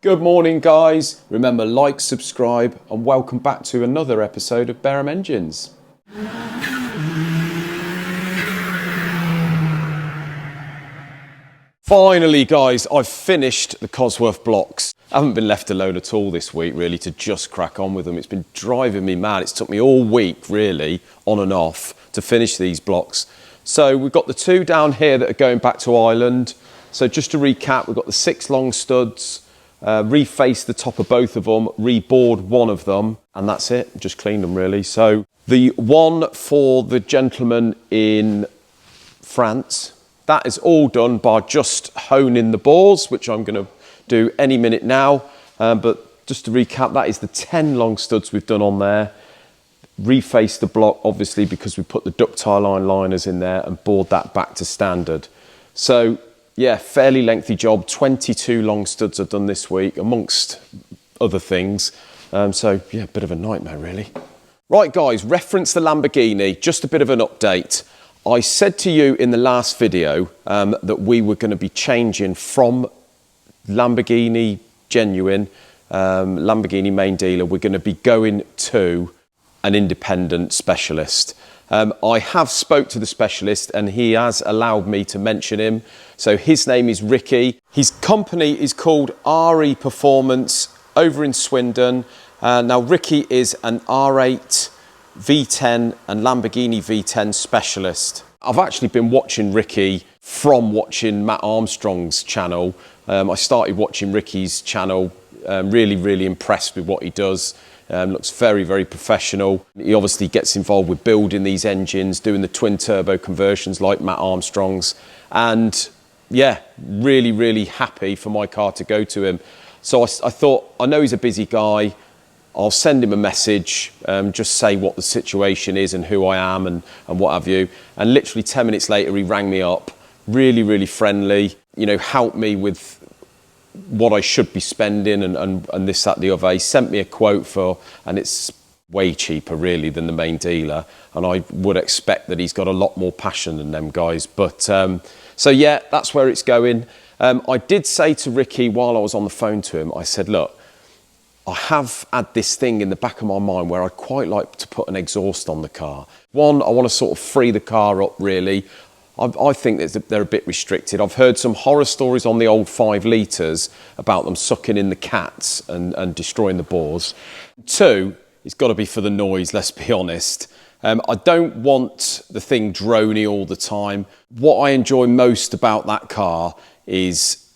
Good morning, guys. Remember, like, subscribe, and welcome back to another episode of Barham Engines. Finally, guys, I've finished the Cosworth blocks. I haven't been left alone at all this week, really, to just crack on with them. It's been driving me mad. It's took me all week, really, on and off, to finish these blocks. So we've got the two down here that are going back to Ireland. So just to recap, we've got the 6 long studs, refaced the top of both of them, rebored one of them, and that's it. Just cleaned them, really. So the one for the gentleman in France, that is all done by just honing the bores, which I'm going to do any minute now. But just to recap, that is the 10 long studs we've done on there. Refaced the block, obviously, because we put the ductile iron liners in there and bored that back to standard. So yeah, fairly lengthy job. 22 long studs I've done this week, amongst other things. So yeah, a bit of a nightmare, really. Right, guys, reference the Lamborghini. Just a bit of an update. I said to you in the last video that we were going to be changing from Lamborghini genuine, Lamborghini main dealer. We're going to be going to an independent specialist. I have spoke to the specialist and he has allowed me to mention him. So his name is Ricky. His company is called RE Performance over in Swindon. Now Ricky is an R8 V10 and Lamborghini V10 specialist. I've actually been watching Ricky from watching Matt Armstrong's channel. I started watching Ricky's channel, really impressed with what he does. Looks very professional. He obviously gets involved with building these engines, doing the twin turbo conversions like Matt Armstrong's, and yeah, really happy for my car to go to him. So I thought, I know he's a busy guy, I'll send him a message, just say what the situation is and who I am and what have you. And literally 10 minutes later he rang me up, really friendly, you know, helped me with what I should be spending and this, that, the other. He sent me a quote for, and it's way cheaper really than the main dealer. And I would expect that he's got a lot more passion than them guys. But so yeah, that's where it's going. I did say to Ricky while I was on the phone to him, I said, look, I have had this thing in the back of my mind where I'd quite like to put an exhaust on the car. One, I want to sort of free the car up really. I think that they're a bit restricted. I've heard some horror stories on the old 5 litres about them sucking in the cats and destroying the bores. 2, it's got to be for the noise, let's be honest. I don't want the thing drony all the time. What I enjoy most about that car is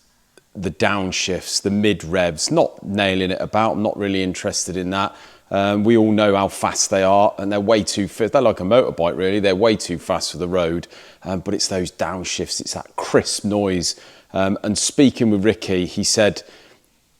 the downshifts, the mid-revs, not nailing it about. I'm not really interested in that. We all know how fast they are and they're way too fast. They're like a motorbike really, they're way too fast for the road. But it's those downshifts, it's that crisp noise. And speaking with Ricky, he said,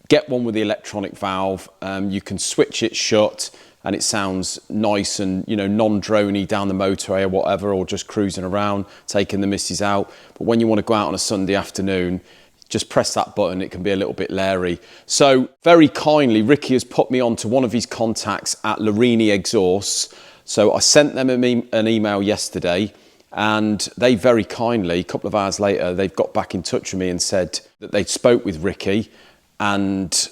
get one with the electronic valve. You can switch it shut and it sounds nice and, you know, non-drony down the motorway or whatever, or just cruising around, taking the missus out. But when you want to go out on a Sunday afternoon, just press that button, it can be a little bit leery. So very kindly, Ricky has put me on to one of his contacts at Larini Exhausts. So I sent them an email yesterday and they very kindly, a couple of hours later, they've got back in touch with me and said that they'd spoke with Ricky and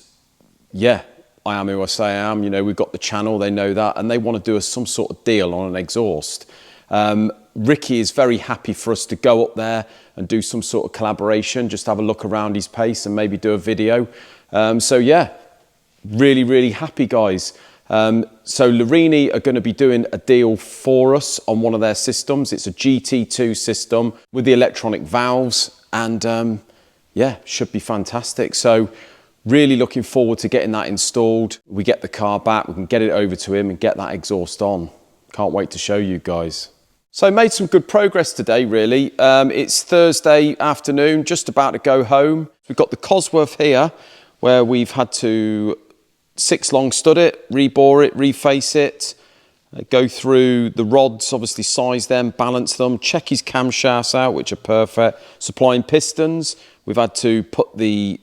yeah, I am who I say I am. You know, we've got the channel, they know that, and they want to do some sort of deal on an exhaust. Ricky is very happy for us to go up there and do some sort of collaboration, just have a look around his place and maybe do a video. So yeah, really happy, guys. So Larini are going to be doing a deal for us on one of their systems. It's a GT2 system with the electronic valves and yeah, should be fantastic. So really looking forward to getting that installed. We get the car back, we can get it over to him and get that exhaust on. Can't wait to show you guys. So made some good progress today, really. It's Thursday afternoon, just about to go home. We've got the Cosworth here, where we've had to 6 long stud it, rebore it, reface it, go through the rods, obviously size them, balance them, check his camshafts out, which are perfect. Supplying pistons, we've had to put the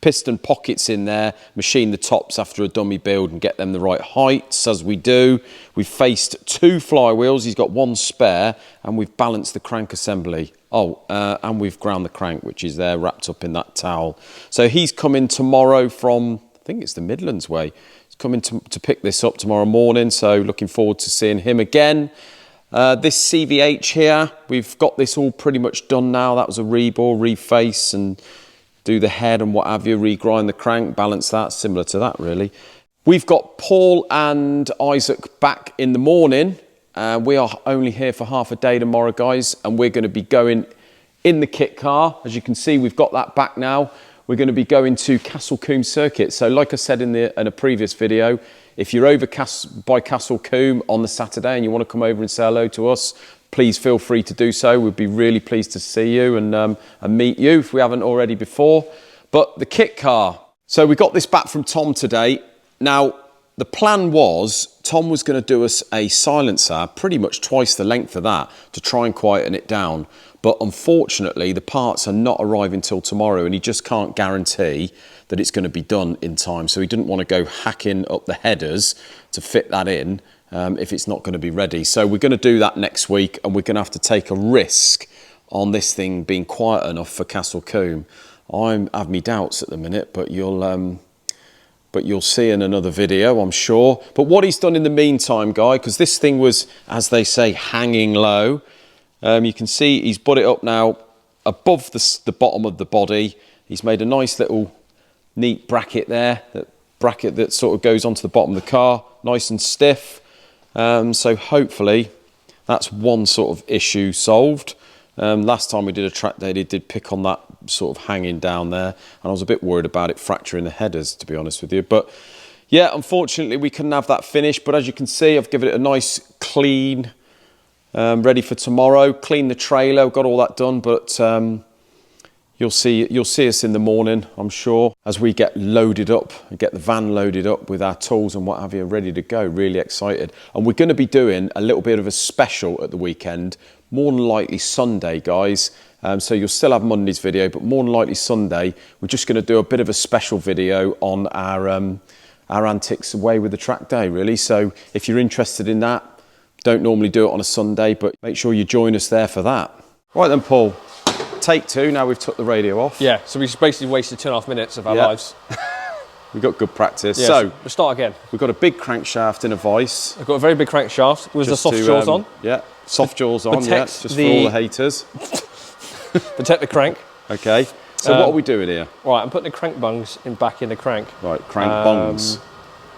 piston pockets in there, machine the tops after a dummy build and get them the right heights as we do. We've faced 2 flywheels, he's got 1 spare, and we've balanced the crank assembly. And we've ground the crank, which is there wrapped up in that towel. So he's coming tomorrow from, I think it's the Midlands way. He's coming to pick this up tomorrow morning, so looking forward to seeing him again. This CVH here, we've got this all pretty much done now. That was a rebore, reface, and do the head and what have you, regrind the crank, balance that, similar to that really. We've got Paul and Isaac back in the morning. We are only here for half a day tomorrow, guys, and we're going to be going in the kit car. As you can see, we've got that back now. We're going to be going to Castle Combe Circuit. So like I said in a previous video, if you're over by Castle Combe on the Saturday and you want to come over and say hello to us, please feel free to do so. We'd be really pleased to see you and meet you if we haven't already before. But the kit car. So we got this back from Tom today. Now, the plan was Tom was going to do us a silencer, pretty much twice the length of that, to try and quieten it down. But unfortunately, the parts are not arriving till tomorrow, and he just can't guarantee that it's going to be done in time. So he didn't want to go hacking up the headers to fit that in if it's not going to be ready. So we're going to do that next week, and we're going to have to take a risk on this thing being quiet enough for Castle Combe. I have me doubts at the minute, but you'll see in another video, I'm sure. But what he's done in the meantime, guy, because this thing was, as they say, hanging low. You can see he's put it up now above the bottom of the body. He's made a nice little neat bracket there, that bracket that sort of goes onto the bottom of the car, nice and stiff. So hopefully that's one sort of issue solved. Last time we did a track day, he did pick on that sort of hanging down there, and I was a bit worried about it fracturing the headers, to be honest with you. But yeah, unfortunately we couldn't have that finished, but as you can see, I've given it a nice clean, ready for tomorrow. Clean the trailer, got all that done, but you'll see us in the morning, I'm sure, as we get loaded up and get the van loaded up with our tools and what have you, ready to go. Really excited. And we're going to be doing a little bit of a special at the weekend, more than likely Sunday, guys. So you'll still have Monday's video, but more than likely Sunday, we're just going to do a bit of a special video on our antics away with the track day, really. So if you're interested in that, don't normally do it on a Sunday, but make sure you join us there for that. Right then, Paul. Take 2, now we've took the radio off. Yeah, so we just basically wasted 2.5 minutes of our lives. We got good practice. Yeah, so we'll start again. We've got a big crankshaft in a vice. I've got a very big crankshaft with the soft jaws on. Yeah, soft jaws on, yeah, just for all the haters. Protect the crank. Okay, so what are we doing here? Right, I'm putting the crank bungs back in the crank. Right, crank bungs.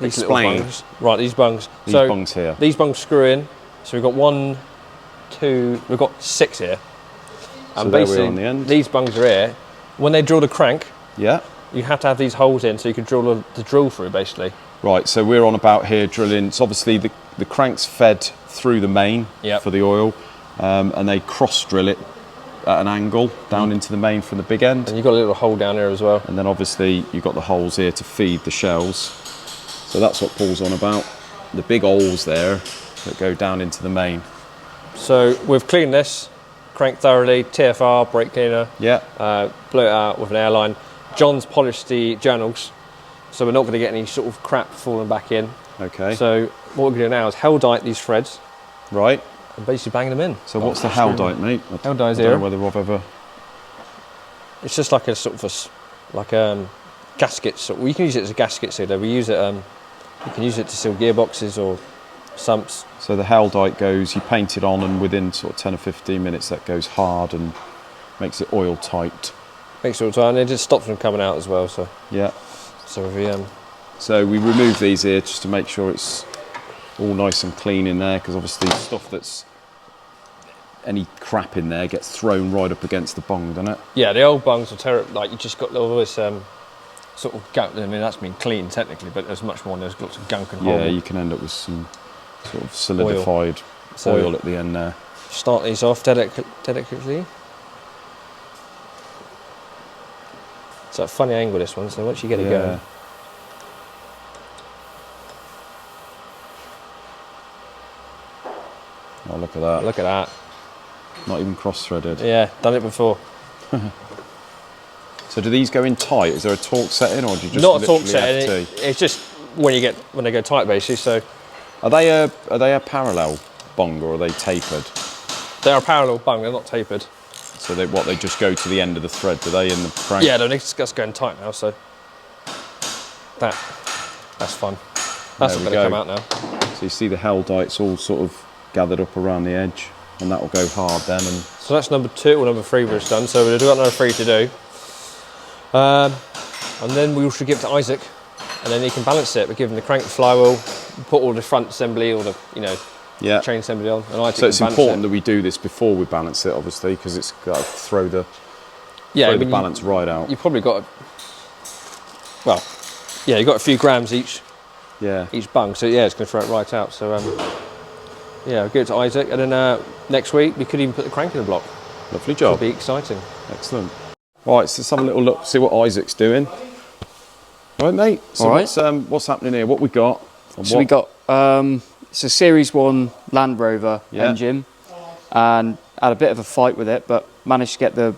Explain. Bungs. Right, these bungs. These bungs here. These bungs screw in. So we've got 1, 2, we've got 6 here. So and there basically, we're on the end. These bungs are here. When they drill the crank, yeah, you have to have these holes in so you can drill the drill through, basically. Right, so we're on about here drilling. It's obviously the crank's fed through the main for the oil, and they cross drill it at an angle down into the main from the big end. And you've got a little hole down here as well. And then obviously you've got the holes here to feed the shells. So that's what Paul's on about. The big holes there that go down into the main. So we've cleaned this crank thoroughly, TFR, brake cleaner. Yeah. Blew it out with an airline. John's polished the journals, so we're not going to get any sort of crap falling back in. Okay. So what we're going to do now is Hell-dite these threads. Right. And basically bang them in. So what's the Hell-dite, mate? Hell-dite is here. I don't know whether I've ever... It's just like a sort of gasket. Well, you can use it as a gasket sealer. We use it. You can use it to seal gearboxes or sumps. So the Hell-dite goes, you paint it on, and within sort of 10 or 15 minutes that goes hard and makes it oil tight. Makes it oil tight, and it just stops them coming out as well. So yeah. So we So we remove these here just to make sure it's all nice and clean in there, because obviously stuff that's any crap in there gets thrown right up against the bung, doesn't it? Yeah, the old bungs are terrible. Like, you just got all this sort of gunk. I mean, that's been clean technically, but there's much more. There's lots of gunk and yeah, you can end up with some sort of solidified oil at the end there. Start these off delicately. It's a funny angle, this one, so once you get it going. Oh, look at that. Look at that. Not even cross-threaded. Yeah, done it before. So do these go in tight? Is there a torque setting, or do you just Not a torque literally setting. FT? It's just when they go tight, basically. So Are they a parallel bung, or are they tapered? they are parallel bung. They're not tapered. So they just go to the end of the thread, do they, in the crank? Yeah, it's just going tight now. So that's fun. That's not going to come out now. So you see the Hell-Dites all sort of gathered up around the edge, and that will go hard then. And so that's number 2 or number 3 we've done. So we've got another 3 to do. And then we should give it to Isaac, and then he can balance it. We give him the crank, the flywheel, put all the front assembly, all the chain assembly on. And Isaac so it's can important it. that we do this before we balance it, obviously, because it's got to throw the balance right out. You've probably got you've got a few grams each bung, so yeah, it's going to throw it right out. So we'll give it to Isaac, and then next week we could even put the crank in the block. Lovely job. It'll be exciting. Excellent. Right, so let's have a little look, see what Isaac's doing. Right, mate. So all right. What's happening here? What we got? So we got it's a Series 1 Land Rover engine, and had a bit of a fight with it, but managed to get the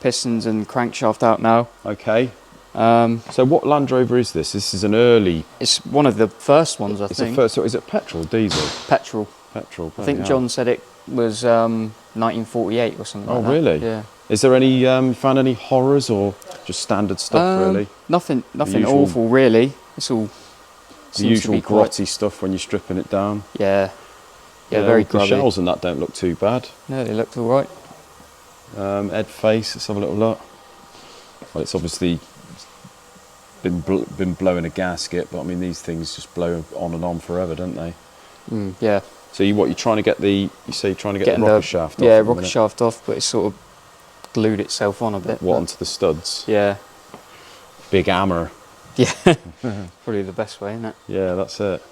pistons and crankshaft out now. Okay. So what Land Rover is this? This is an early... It's one of the first ones, I think. It's the first, so is it petrol, diesel? Petrol. Petrol. I think John said it was 1948 or something like that. Oh, really? Yeah. Is there any, found any horrors or just standard stuff, really? Nothing awful, really. It's all... The usual grotty stuff when you're stripping it down. Yeah. Yeah, very grubby. The shells and that don't look too bad. No, they looked all right. Head face, let's have a little look. Well, it's obviously been blowing a gasket, but I mean, these things just blow on and on forever, don't they? Yeah. So you're trying to get the rocker shaft off? Yeah, rocker shaft off, but it's sort of glued itself on a bit. What, onto the studs? Yeah. Big hammer. Yeah. Probably the best way, isn't it? Yeah, that's it.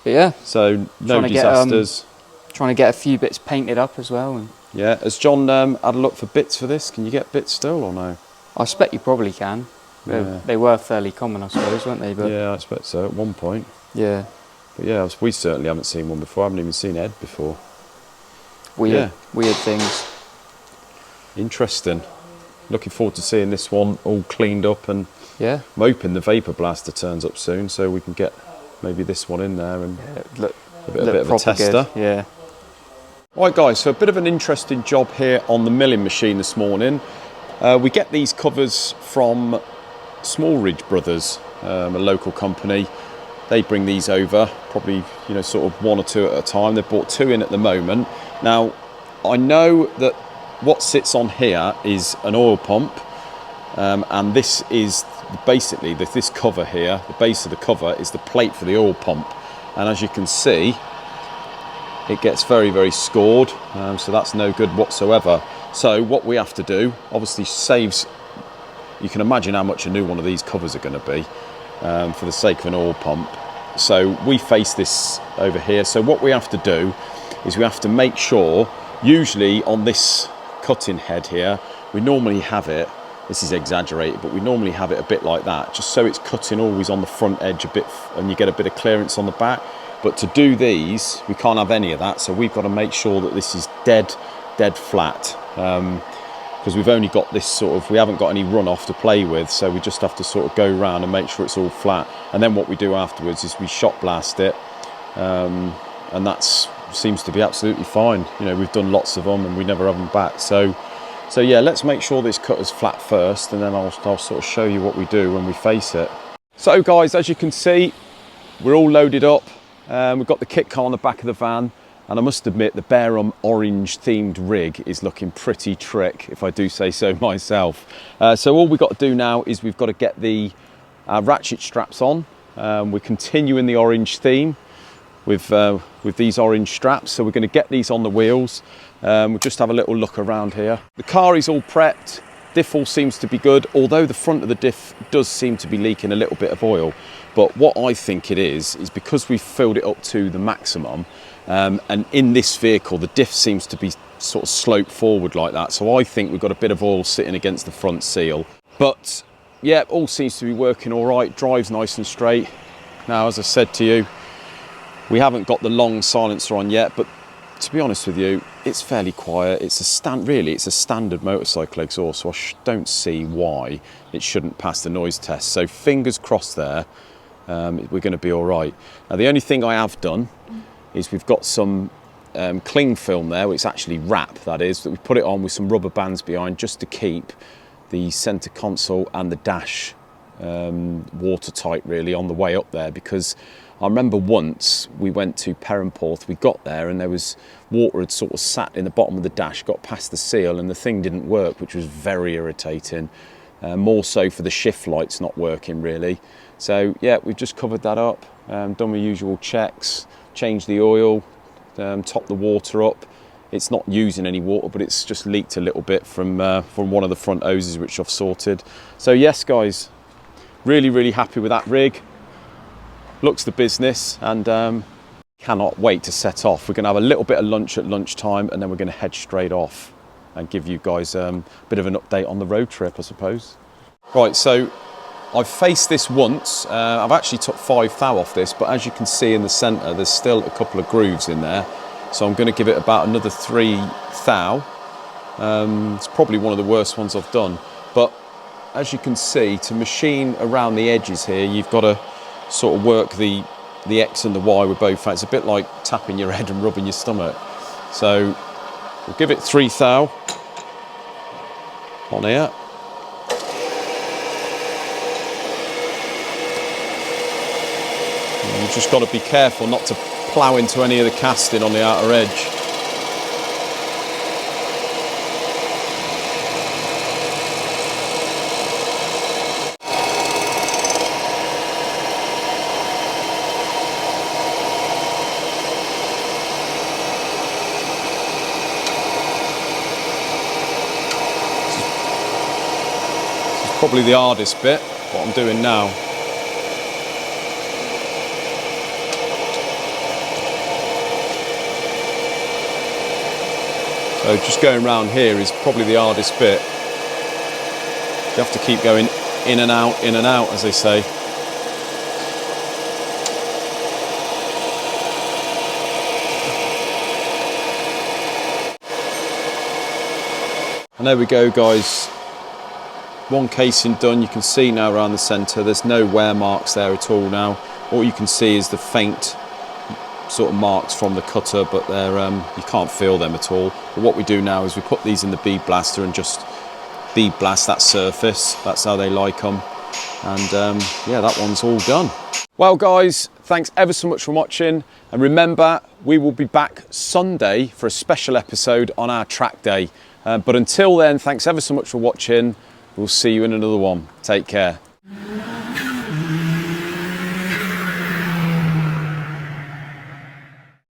But yeah. So no disasters. Trying to get a few bits painted up as well. And yeah. Has John had a look for bits for this? Can you get bits still or no? I expect you probably can. Yeah. They were fairly common, I suppose, weren't they? But yeah, I expect so at one point. Yeah. But yeah, we certainly haven't seen one before. I haven't even seen Ed before. Weird things. Interesting. Looking forward to seeing this one all cleaned up, and yeah, I'm hoping the Vapor Blaster turns up soon so we can get maybe this one in there and a bit of a tester. Good. Yeah. Right guys, so a bit of an interesting job here on the milling machine this morning. We get these covers from Smallridge Brothers, a local company. They bring these over, probably sort of 1 or 2 at a time. They've bought 2 in at the moment. Now, I know that what sits on here is an oil pump, and this is basically this cover here. The base of the cover is the plate for the oil pump, and as you can see, it gets very, very scored, so that's no good whatsoever. So what we have to do, obviously saves, you can imagine how much a new one of these covers are going to be for the sake of an oil pump. So we face this over here. So what we have to do is we have to make sure, usually on this cutting head here, we normally have it, this is exaggerated, but we normally have it a bit like that, just so it's cutting always on the front edge a bit, and you get a bit of clearance on the back. But to do these, we can't have any of that, so we've got to make sure that this is dead flat, because we've only got this sort of, we haven't got any runoff to play with, so we just have to sort of go around and make sure it's all flat. And then what we do afterwards is we shot blast it, and that seems to be absolutely fine. We've done lots of them and we never have them back. So yeah, let's make sure this cutter's flat first, and then I'll sort of show you what we do when we face it. So guys, as you can see, we're all loaded up. We've got the kit car on the back of the van, and I must admit the Barum orange themed rig is looking pretty trick, if I do say so myself. So all we've got to do now is we've got to get the ratchet straps on. We're continuing the orange theme with these orange straps, so we're going to get these on the wheels. We'll just have a little look around here. The car is all prepped, diff all seems to be good, although the front of the diff does seem to be leaking a little bit of oil. But what I think it is because we've filled it up to the maximum, and in this vehicle the diff seems to be sort of sloped forward like that, so I think we've got a bit of oil sitting against the front seal. But yeah, all seems to be working all right, drives nice and straight. Now, as I said to you, we haven't got the long silencer on yet, but to be honest with you, it's fairly quiet. It's a standard motorcycle exhaust, so I don't see why it shouldn't pass the noise test. So fingers crossed there, we're going to be all right. Now the only thing I have done is we've got some cling film there, which is actually wrap, that is, that we put it on with some rubber bands behind just to keep the centre console and the dash watertight really on the way up there, because I remember once we went to Perranporth, we got there and there was water had sort of sat in the bottom of the dash, got past the seal and the thing didn't work, which was very irritating. More so for the shift lights not working really. So yeah, we've just covered that up, done my usual checks, changed the oil, topped the water up. It's not using any water, but it's just leaked a little bit from one of the front hoses, which I've sorted. So yes guys, really happy with that rig. Looks the business, and cannot wait to set off. We're going to have a little bit of lunch at lunchtime and then we're going to head straight off and give you guys a bit of an update on the road trip, I suppose. Right, so I've faced this once. I've actually took 5 thou off this, but as you can see in the centre there's still a couple of grooves in there, so I'm going to give it about another 3 thou. It's probably one of the worst ones I've done, but as you can see, to machine around the edges here you've got to sort of work the X and the Y with both hands. It's a bit like tapping your head and rubbing your stomach. So we'll give it 3 thou on here. And you've just got to be careful not to plough into any of the casting on the outer edge. Probably the hardest bit, what I'm doing now. So just going around here is probably the hardest bit. You have to keep going in and out, as they say. And there we go guys. One casing done. You can see now around the centre there's no wear marks there at all now. All you can see is the faint sort of marks from the cutter, but they're you can't feel them at all. But what we do now is we put these in the bead blaster and just bead blast that surface. That's how they like them. And yeah, that one's all done. Well guys, thanks ever so much for watching, and remember we will be back Sunday for a special episode on our track day. But until then, thanks ever so much for watching. We'll see you in another one. Take care.